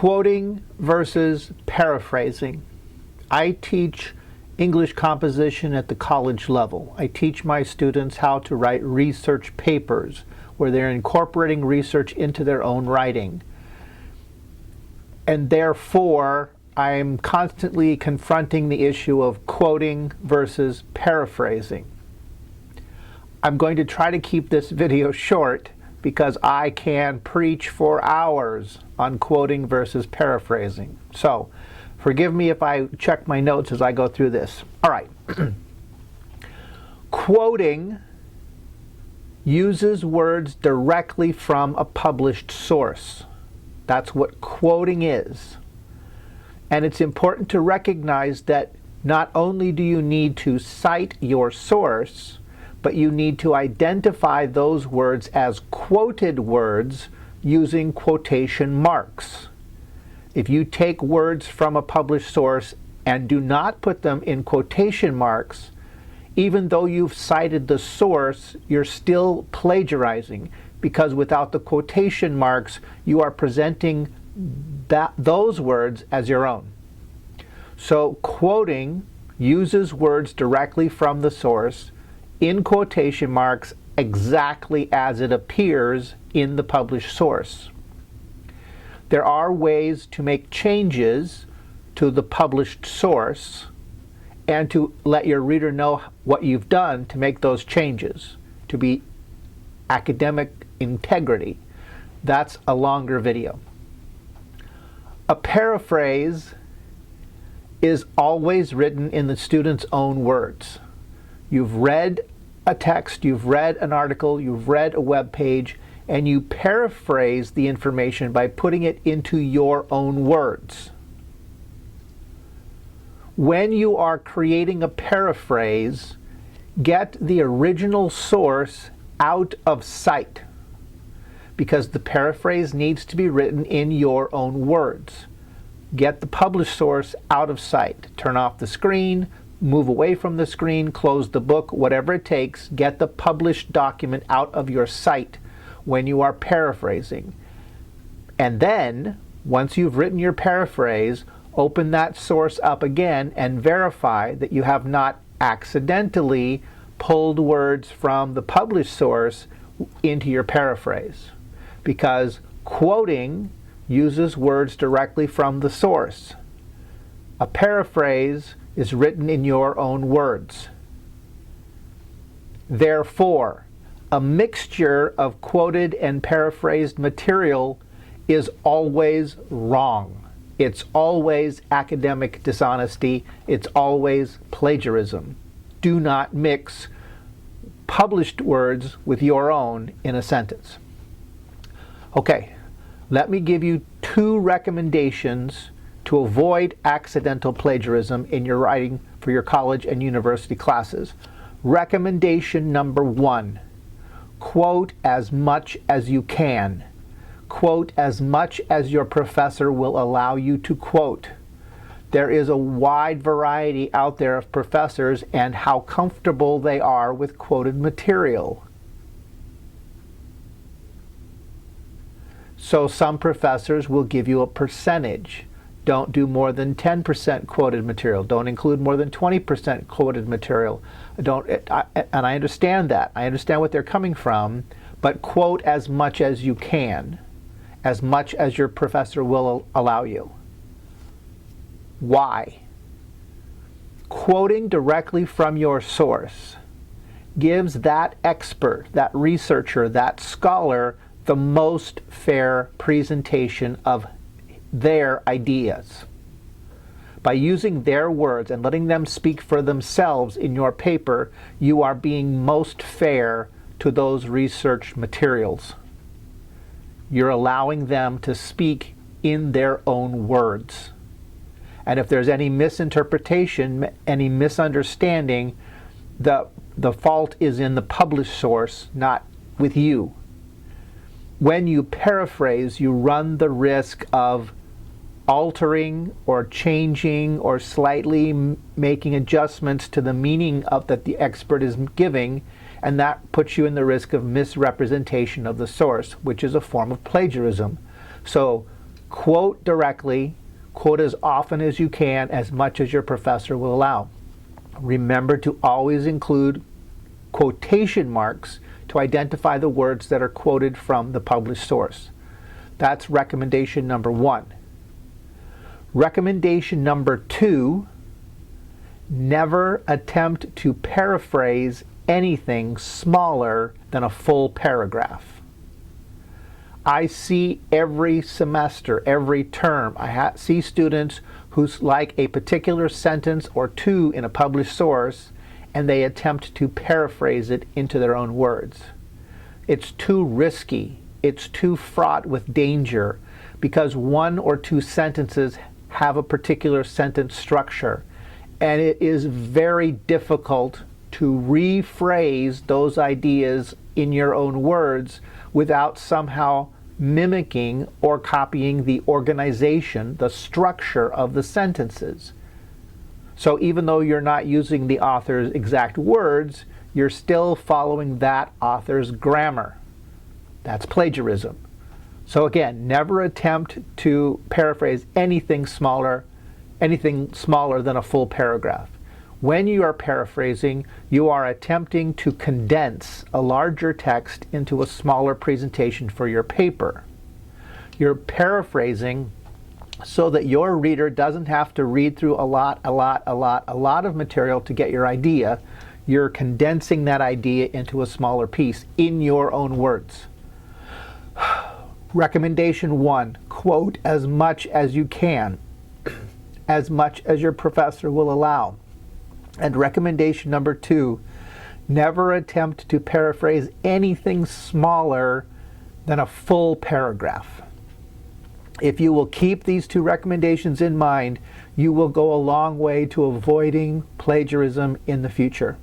Quoting versus paraphrasing. I teach English composition at the college level. I teach my students how to write research papers where they're incorporating research into their own writing. And therefore, I'm constantly confronting the issue of quoting versus paraphrasing. I'm going to try to keep this video short because I can preach for hours on quoting versus paraphrasing. So, forgive me if I check my notes as I go through this. All right. Quoting uses words directly from a published source. That's what quoting is. And it's important to recognize that not only do you need to cite your source, but you need to identify those words as quoted words using quotation marks. If you take words from a published source and do not put them in quotation marks, even though you've cited the source, you're still plagiarizing, because without the quotation marks, you are presenting those words as your own. So quoting uses words directly from the source in quotation marks exactly as it appears in the published source. There are ways to make changes to the published source and to let your reader know what you've done to make those changes, to be academic integrity. That's a longer video. A paraphrase is always written in the student's own words. You've read a text, you've read an article, you've read a web page, and you paraphrase the information by putting it into your own words. When you are creating a paraphrase, get the original source out of sight, because the paraphrase needs to be written in your own words. Get the published source out of sight. Turn off the screen, move away from the screen, close the book, whatever it takes. Get the published document out of your sight when you are paraphrasing. And then, once you've written your paraphrase, open that source up again and verify that you have not accidentally pulled words from the published source into your paraphrase. Because quoting uses words directly from the source. A paraphrase is written in your own words. Therefore, a mixture of quoted and paraphrased material is always wrong. It's always academic dishonesty. It's always plagiarism. Do not mix published words with your own in a sentence. Okay, let me give you 2 recommendations to avoid accidental plagiarism in your writing for your college and university classes. Recommendation number 1, quote as much as you can. Quote as much as your professor will allow you to quote. There is a wide variety out there of professors and how comfortable they are with quoted material. So some professors will give you a percentage. Don't do more than 10% quoted material. Don't include more than 20% quoted material. And I understand that. I understand what they're coming from, but quote as much as you can, as much as your professor will allow you. Why? Quoting directly from your source gives that expert, that researcher, that scholar the most fair presentation of their ideas. By using their words and letting them speak for themselves in your paper, you are being most fair to those research materials. You're allowing them to speak in their own words. And if there's any misinterpretation, any misunderstanding, the fault is in the published source, not with you. When you paraphrase, you run the risk of altering or changing or slightly making adjustments to the meaning of that the expert is giving, and that puts you in the risk of misrepresentation of the source, which is a form of plagiarism. So Quote directly, quote as often as you can, as much as your professor will allow. Remember to always include quotation marks to identify the words that are quoted from the published source. That's recommendation number 1. Recommendation number 2, never attempt to paraphrase anything smaller than a full paragraph. I see every semester, every term, I see students who like a particular sentence or two in a published source, and they attempt to paraphrase it into their own words. It's too risky. It's too fraught with danger because one or two sentences have a particular sentence structure, and it is very difficult to rephrase those ideas in your own words without somehow mimicking or copying the organization, the structure of the sentences. So even though you're not using the author's exact words, you're still following that author's grammar. That's plagiarism. So again, never attempt to paraphrase anything smaller than a full paragraph. When you are paraphrasing, you are attempting to condense a larger text into a smaller presentation for your paper. You're paraphrasing so that your reader doesn't have to read through a lot of material to get your idea. You're condensing that idea into a smaller piece in your own words. Recommendation 1, quote as much as you can, as much as your professor will allow. And recommendation number 2, never attempt to paraphrase anything smaller than a full paragraph. If you will keep these 2 recommendations in mind, you will go a long way to avoiding plagiarism in the future.